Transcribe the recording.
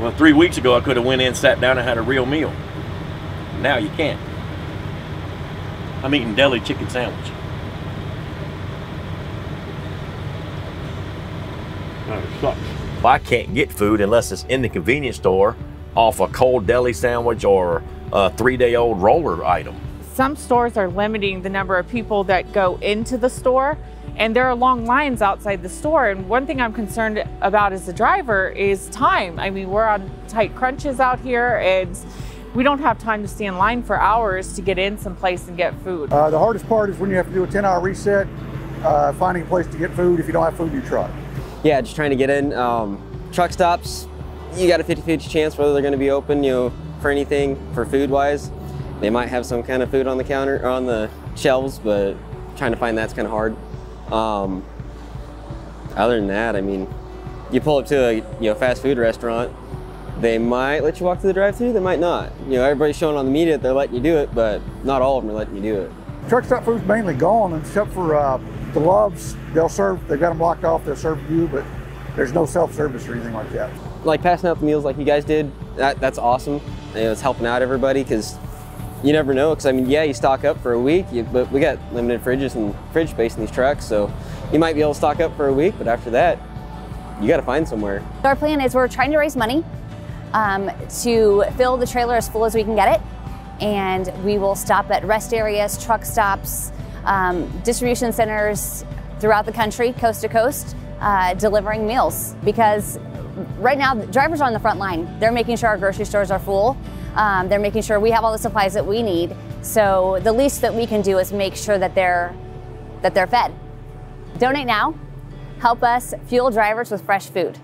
Well, 3 weeks ago, I could have went in, sat down, and had a real meal. Now you can't. I'm eating deli chicken sandwich. That sucks. I can't get food unless it's in the convenience store off a cold deli sandwich or a 3-day-old roller item. Some stores are limiting the number of people that go into the store, and there are long lines outside the store. And one thing I'm concerned about as a driver is time. I mean, we're on tight crunches out here, and we don't have time to stay in line for hours to get in someplace and get food. The hardest part is when you have to do a 10-hour reset, finding a place to get food if you don't have food in your truck. Yeah, just trying to get in. Truck stops, you got a 50-50 chance whether they're going to be open, for anything, for food-wise. They might have some kind of food on the counter, or on the shelves, but trying to find that's kind of hard. Other than that, I mean, you pull up to a fast food restaurant, they might let you walk through the drive-thru, they might not. Everybody's showing on the media that they're letting you do it, but not all of them are letting you do it. Truck stop food's mainly gone, except for the Loves. They've got them locked off, they'll serve you, but there's no self-service or anything like that. Like passing out the meals like you guys did, that's awesome. It's helping out everybody, because you never know, because I mean, yeah, you stock up for a week, but we got limited fridges and fridge space in these trucks, so you might be able to stock up for a week, but after that, you got to find somewhere. Our plan is we're trying to raise money to fill the trailer as full as we can get it, and we will stop at rest areas, truck stops, distribution centers throughout the country, coast to coast, delivering meals, because right now, the drivers are on the front line. They're making sure our grocery stores are full. They're making sure we have all the supplies that we need. So the least that we can do is make sure that they're fed. Donate now. Help us fuel drivers with fresh food.